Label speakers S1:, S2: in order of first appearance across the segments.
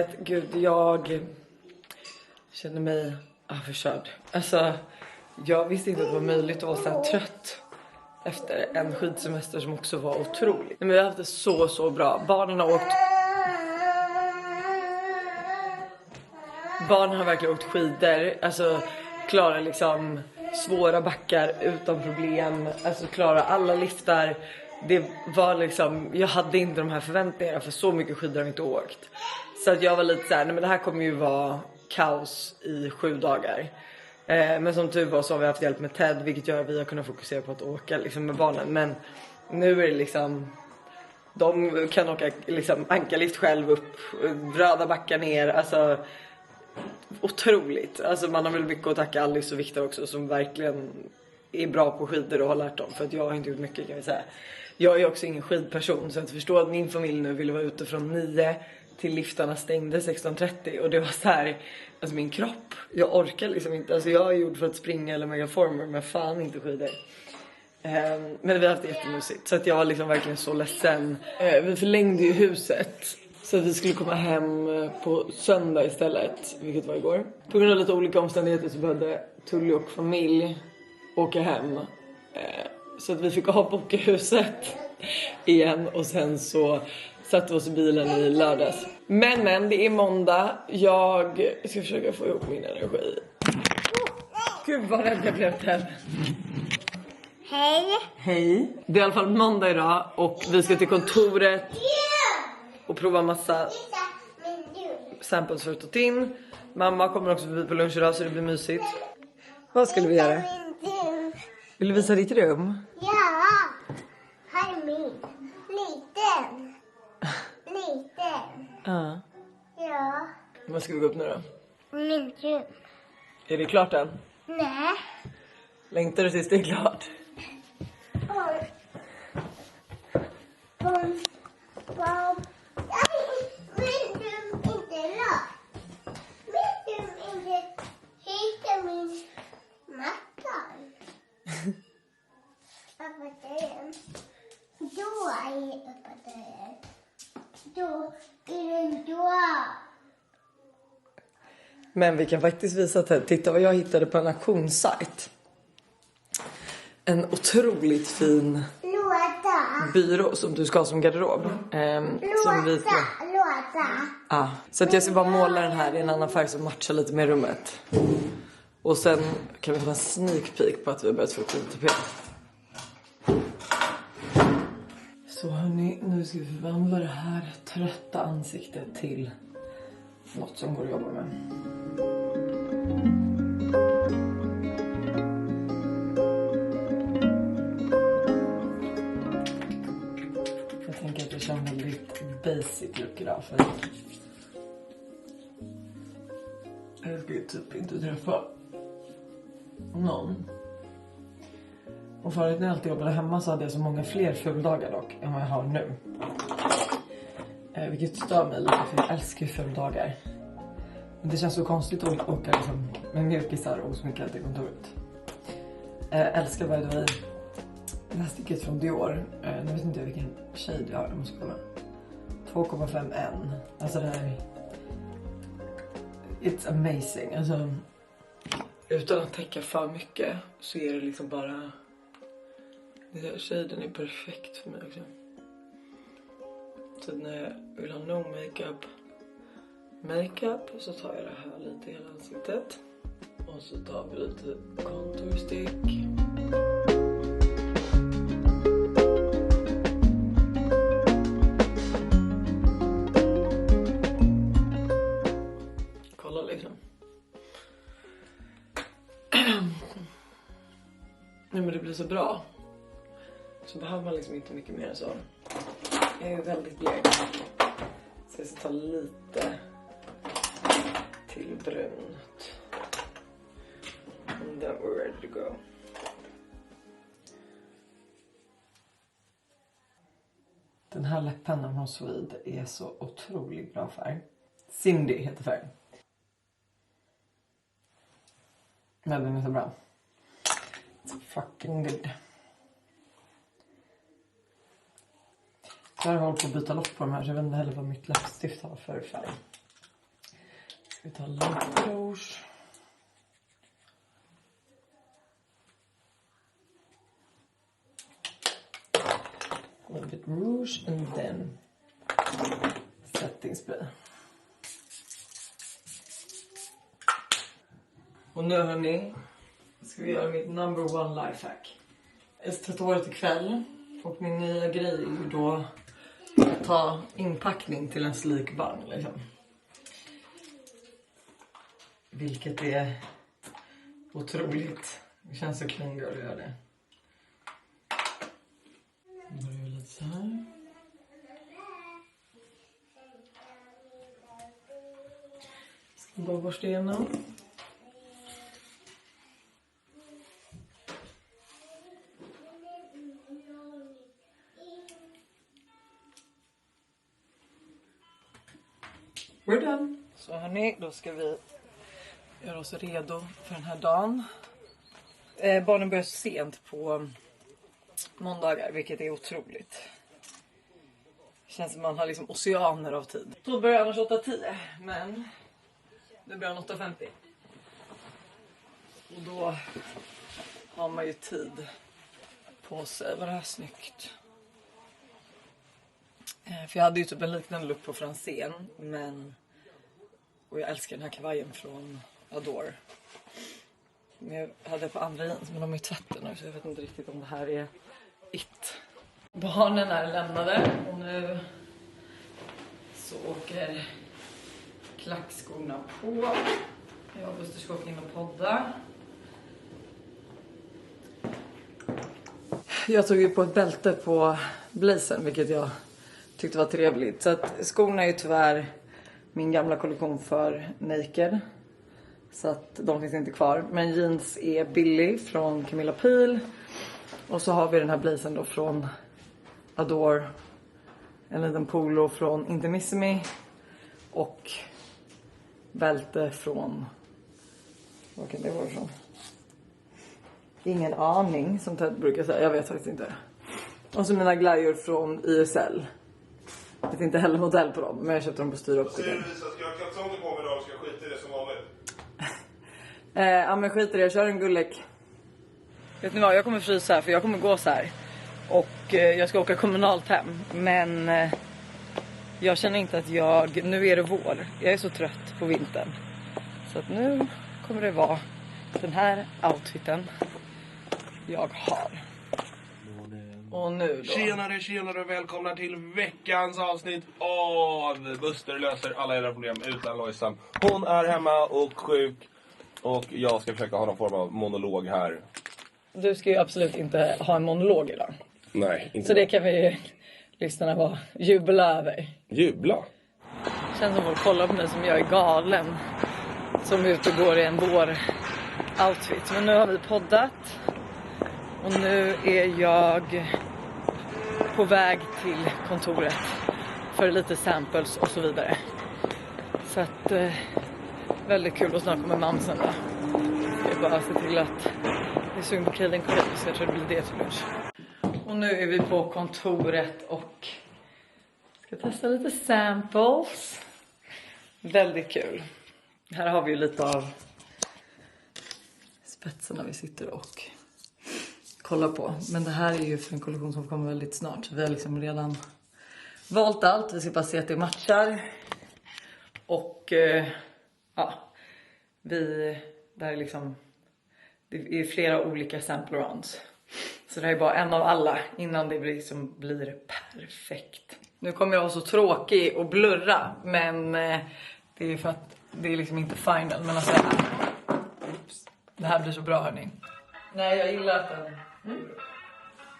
S1: vet, gud, jag känner mig förkörd. Alltså, jag visste inte att det var möjligt att vara så här trött efter en skidsemester som också var otrolig. Men vi har haft det så bra. Barnen har verkligen åkt skidor. Alltså klara liksom svåra backar utan problem. Alltså klara alla liftar. Det var liksom, jag hade inte de här förväntningarna, för så mycket skidor har vi inte åkt. Så att jag var lite så här, nej men det här kommer ju vara kaos i 7 dagar. Men som tur var så har vi haft hjälp med Ted, vilket gör att vi har kunnat fokusera på att åka liksom med barnen. Men nu är det liksom, de kan åka liksom ankarlift själv upp, röda backar ner, alltså otroligt. Alltså man har väl mycket att tacka Alice och Victor också, som verkligen är bra på skidor och har lärt dem. För att jag har inte gjort mycket, kan jag säga. Jag är också ingen skidperson, så att förstå att min familj nu ville vara ute från 9 till liftarna stängde 16:30. Och det var så här, alltså min kropp, jag orkar liksom inte. Alltså jag är gjord för att springa eller megaformer, men fan inte skidor. Men vi har haft det jättemysigt. Så att jag var liksom verkligen så ledsen. Vi förlängde ju huset, så att vi skulle komma hem på söndag istället, vilket var igår. På grund av lite olika omständigheter så behövde Tully och familj åka hem. Så att vi fick avboka huset igen, och sen så satte vi oss i bilen i lördags. Men det är måndag. Jag ska försöka få ihop min energi. Gud vad rädd jag blev till. Hej. Det är i alla fall måndag idag och vi ska till kontoret och prova massa samples för att ta in. Mamma kommer också förbi på lunch idag, så det blir mysigt. Vad skulle vi göra? Vill du visa ditt rum?
S2: Ja, här är min. Liten.
S1: Ja.
S2: Ja.
S1: Vad ska vi gå upp nu då?
S2: Min rum.
S1: Är det klart än?
S2: Nej.
S1: Längtar du tills det är klart?
S2: Oj. Min rum inte klart. Min rum inte hittar min mackan. Uppåt. Då är det uppåt. Då är det då.
S1: Men vi kan faktiskt visa att titta vad jag hittade på en auktionssajt. En otroligt fin byrå som du ska ha som garderob. Som vi ska... Ja, så att jag ska bara måla den här i en annan färg som matchar lite med rummet. Och sen kan vi få en sneak peek på att vi har börjat få upp tapet. Så hörni, nu ska vi förvandla det här trötta ansiktet till något som går att jobba med. Jag tänker att det känns väldigt basic look idag, för jag ska ju typ inte träffa någon. Och förut när jag alltid jobbade hemma så hade jag så många fler fulldagar dock än vad jag har nu. Vilket stör mig lite, för jag älskar ju fulldagar. Men det känns så konstigt att åka liksom med mjukisar och sminka till kontoret. Älskar by the way det här sticket från Dior. Nu vet inte jag vilken shade jag har, jag måste kolla. 2,5 N. Alltså det här, it's amazing. Alltså utan att täcka för mycket så är det liksom bara, den här shaden är perfekt för mig också. Så när jag vill ha no makeup så tar jag det här lite i hela ansiktet. Och så tar vi lite konturstick. Kolla liksom. Nej, men det blir så bra. Så behöver man liksom inte mycket mer än så. Jag är väldigt blek. Så jag ska ta lite till brunt. And then we're ready to go. Den här läppennan från Swede är så otroligt bra färg. Cindy heter färgen. Men den är så bra. It's fucking good. Jag har hållit på att byta lock på de här, så jag vet inte heller vad mitt läppstift har för färg. Ska vi ta lite rouge. A little bit rouge and then setting spray. Och nu hörni, ska vi göra mitt number one lifehack. Jag ska tatuerat ikväll och min nya grej är ju då att ta inpackning till en slik barn liksom. Vilket är otroligt. Det känns så clean girl att göra det. Nu börjar vi lite så här. Ska bara borsta igenom. We're done. Så hörni, då ska vi göra oss redo för den här dagen. Barnen börjar sent på måndagar, vilket är otroligt. Det känns som man har liksom oceaner av tid. Då börjar annars 8:10, men nu börjar 8:50. Och då har man ju tid på sig. Var det här snyggt? För jag hade ju typ en liknande look på Franzén, men och jag älskar den här kavajen från Adore. Men jag hade på andra jeans, men de är i tvätten nu så jag vet inte riktigt om det här är it. Barnen är lämnade och nu så åker klackskorna på. Jag och Buster ska åka in och podda. Jag tog ju på ett bälte på blazern, vilket jag tyckte var trevligt. Så att skorna är ju tyvärr min gamla kollektion för Naked. Så att de finns inte kvar. Men jeans är Billy från Camilla Pil. Och så har vi den här blazern då från Adore. En liten polo från Intimissimi. Och bälte från... Vad kan det vara ifrån? Ingen aning, som Ted brukar säga. Jag vet faktiskt inte. Och så mina glajjor från ISL. Det är inte heller modell på dem, men jag köpte dem på Styroptiken.
S3: Ska jag ha kalsonger på mig idag? Ska jag skita i det som vanligt?
S1: Ja men skit i det, jag kör en gullek. Vet ni vad, jag kommer frysa här för jag kommer gå så här. Och jag ska åka kommunalt hem. Men jag känner inte att nu är det vår. Jag är så trött på vintern. Så att nu kommer det vara den här outfiten jag har. Och nu då.
S3: Tjenare, välkomna till veckans avsnitt av Buster löser alla era problem utan Lojsan. Hon är hemma och sjuk och jag ska försöka ha någon form av monolog här.
S1: Du ska ju absolut inte ha en monolog idag.
S3: Nej, inte.
S1: Så det kan vi ju lyssnarna vara jubla över.
S3: Jubla?
S1: Känns som folk kollar på mig som jag är galen. Som är ute och går i en vår-outfit. Men nu har vi poddat. Och nu är jag på väg till kontoret för lite samples och så vidare. Så att väldigt kul, och snart kommer mamsen då. Jag bara se till att vi suger på Killing Cream, så jag tror det blir det till lunch. Och nu är vi på kontoret och ska testa lite samples. Väldigt kul. Här har vi ju lite av spetsen när vi sitter och kollar på. Men det här är ju för en kollektion som kommer väldigt snart. Så vi har liksom redan valt allt. Vi ska bara se att det matchar. Och ja, det är liksom, det är flera olika sample rounds. Så det här är bara en av alla innan det liksom blir perfekt. Nu kommer jag vara så tråkig och blurra, men det är för att det är liksom inte final. Men alltså, det här blir så bra, hörni. Nej, jag gillar att den...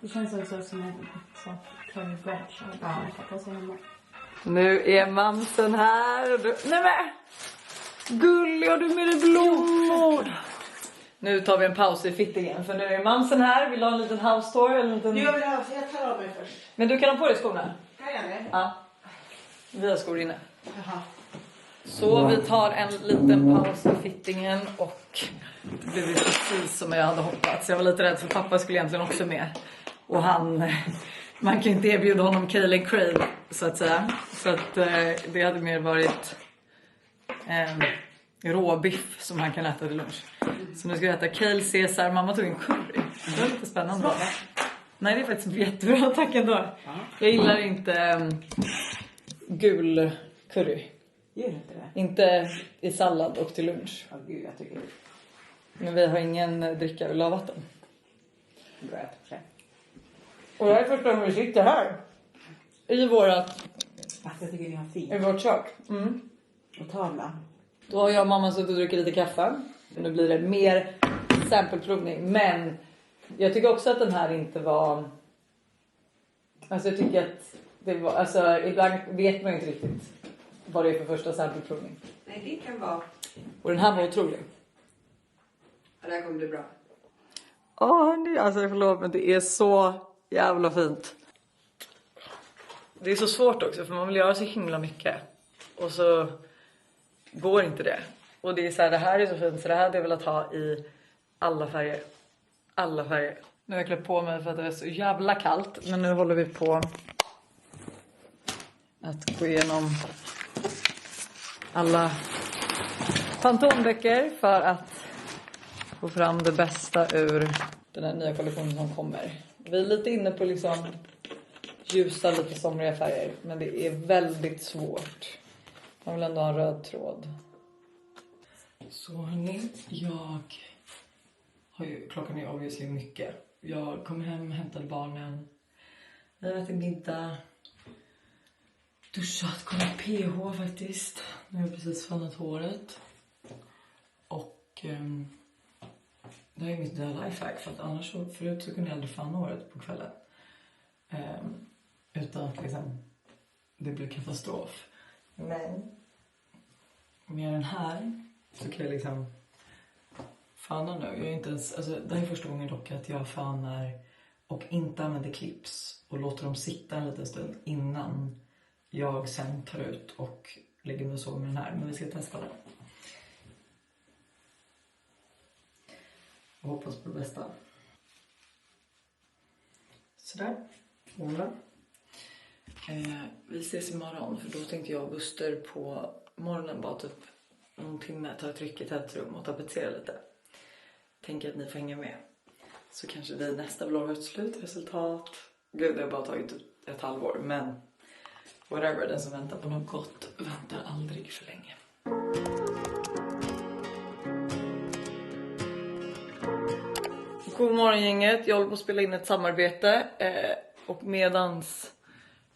S4: Det känns också som en sån Tony Branch.
S1: Nu är mamsen här. Och du... Nej men! Gullig, och du med dig blommor. Nu tar vi en paus i fittingen. För nu är mamsen här. Vill du ha en liten house tour? Eller en liten...
S4: Jag vill ha, så jag tar av mig först.
S1: Men du kan ha på dig skorna.
S4: Kan jag det?
S1: Ja. Vi har skor inne.
S4: Jaha.
S1: Så vi tar en liten paus i fittingen. Och det blev precis som jag hade hoppats. Jag var lite rädd för pappa skulle egentligen också med. Och man kan inte erbjuda honom Kale and Crave, så att säga. Så att det hade mer varit råbiff som han kan äta till lunch. Så nu ska vi äta kale Caesar. Mamma tog en curry. Det var lite spännande. Nej, det är faktiskt jättebra, tack ändå. Jag gillar inte gul curry.
S4: Gör inte det?
S1: Inte i sallad och till lunch.
S4: Ja, gud, jag tycker det.
S1: Men vi har ingen dricka, vill ha vatten.
S4: Bra att sig.
S1: Och det här är första gången vi sitter här. I
S4: Jag tycker ni har fint.
S1: i vårt kök.
S4: Och tavla.
S1: Då har jag och mamma suttit och druckit lite kaffe. Nu blir det mer sampleprovning. Men jag tycker också att den här inte var... Alltså jag tycker att det var... Alltså ibland vet man inte riktigt vad det är för första sampleprovning.
S5: Nej, det kan vara.
S1: Och den här var otrolig.
S5: Ja, det här kommer bli bra.
S1: Hörni, alltså förlåt, men det är så jävla fint. Det är så svårt också, för man vill göra så himla mycket. Och så går inte det. Och det är så här, det här är så fint, så det här hade jag velat ha i alla färger. Alla färger. Nu har jag klätt på mig för att det är så jävla kallt. Men nu håller vi på att gå igenom alla Pantone-böcker för att få fram det bästa ur den här nya kollektionen som kommer. Vi är lite inne på liksom ljusa, lite somriga färger. Men det är väldigt svårt. Man vill ändå ha en röd tråd. Så hörni, klockan är obviously mycket. Jag kommer hem, hämtade barnen. Jag har ätit middag. Duschat, kollat PH faktiskt. Nu har jag precis fannat håret. Och det här är mitt nya lifehack. För att annars förut så kunde jag aldrig fanna håret på kvällen. Utan att liksom, det blir katastrof. Men med den här så kan jag liksom fanna nu. Jag är inte ens, alltså, det här är första gången dock att jag fannar och inte använder clips. Och låter dem sitta en liten stund innan jag sen tar ut och lägger mig och sover med den här. Men vi ska testa den. Och hoppas på det bästa. Sådär. Vi ses imorgon, för då tänkte jag och Buster på morgonen bara typ någon timme ta ett tryck i tältrum och tapetsera lite. Tänker att ni får hänga med. Så kanske det nästa vlogg har ett slutresultat. Gud, det har bara tagit ett halvår, men whatever, den som väntar på något gott väntar aldrig för länge. God morgon gänget, jag håller på att spela in ett samarbete och medans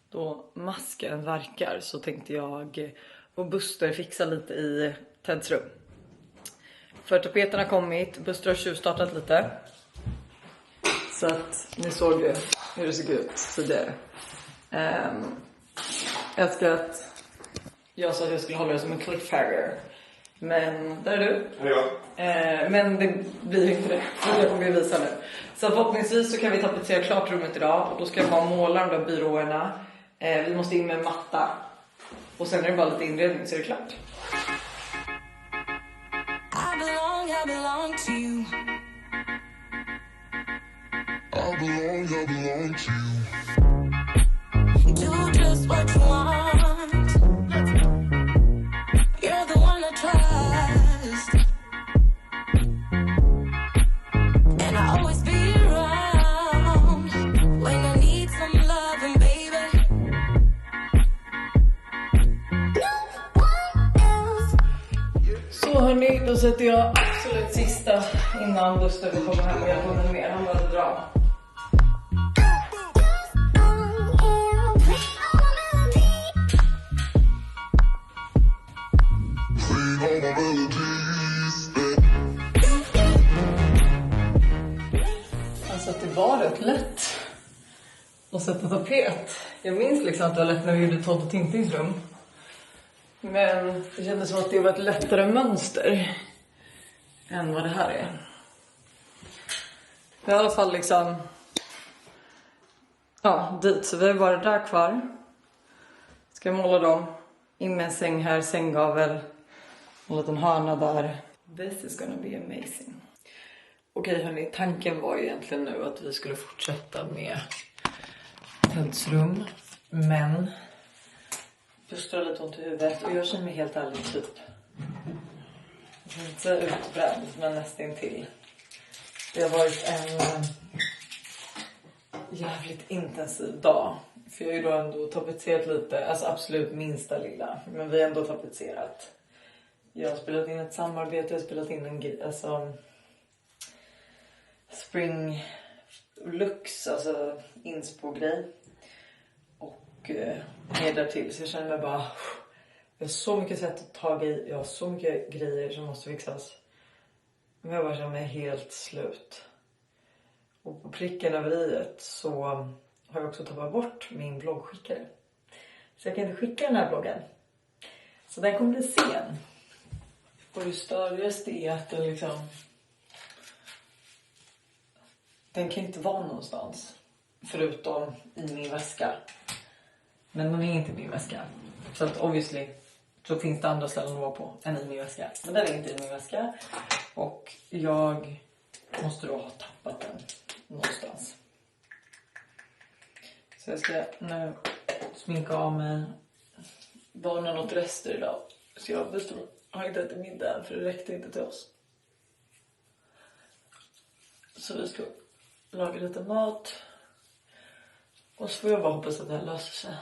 S1: då masken verkar så tänkte jag och Buster fixa lite i Teds rum. För tapeten har kommit, Buster har tjuvstartat lite. Så att ni såg ju hur det såg ut tidigare. Jag älskar att jag sa att jag skulle hålla det som en cliffhanger. Men där är du.
S3: Ja.
S1: Men det blir inte det. Jag kommer visa nu. Så förhoppningsvis så kan vi tapetsera klart rummet idag. Och då ska jag bara måla de där byråerna. Vi måste in med en matta. Och sen är det bara lite inredning så är det klart.
S6: I belong to you. I belong to you. Do just what you want. You're the one I trust. And I always be around when I need some loving, baby.
S1: Så hörni, då sätter jag absolut sista innan Buster kommer hem och jag får den mer. Han bara dra. Alltså det var rätt lätt att sätta tapet. Jag minns liksom att det var lätt när vi gjorde Todd och Tintins rum. Men det kändes som att det var ett lättare mönster än vad det här är. I alla fall liksom... Ja, dit. Så vi har bara där kvar. Ska jag måla dem. In med en säng här, sänggavel. En liten hörna där. This is gonna be amazing. Okej hörni, tanken var ju egentligen nu att vi skulle fortsätta med Teds rum. Men... Buster har lite ont i huvudet och jag känner mig helt ärligt typ inte utbränd, men nästintill. Det har varit en jävligt intensiv dag. För jag har ju då ändå tapetserat lite, alltså absolut minsta lilla. Men vi har ändå tapetserat. Jag har spelat in ett samarbete, jag har spelat in en alltså Spring Lux, alltså inspo-grej. Och mer därtill, så jag känner mig bara, jag har så mycket sätt att ta i, jag har så mycket grejer som måste fixas. Men jag bara känner mig helt slut. Och på pricken över iet så har jag också tagit bort min bloggskickare. Så jag kan inte skicka den här bloggen. Så den kommer bli sen. Och det större är att den liksom, den kan inte vara någonstans. Förutom i min väska. Men den är inte i min väska. Så att obviously så finns det andra ställen att vara på än i min väska. Men den är inte i min väska. Och jag måste då ha tappat den någonstans. Så jag ska nu sminka av mig. Barnen åt rester idag. Så jag har inte ätit middag för det räckte inte till oss. Så vi ska laga lite mat. Och så får jag bara hoppas att det här löser sig.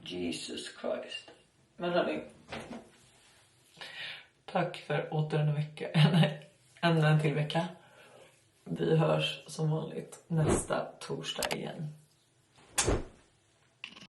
S1: Jesus Christ. Men hörni. Tack för åter en vecka. Ända en till vecka. Vi hörs som vanligt nästa torsdag igen.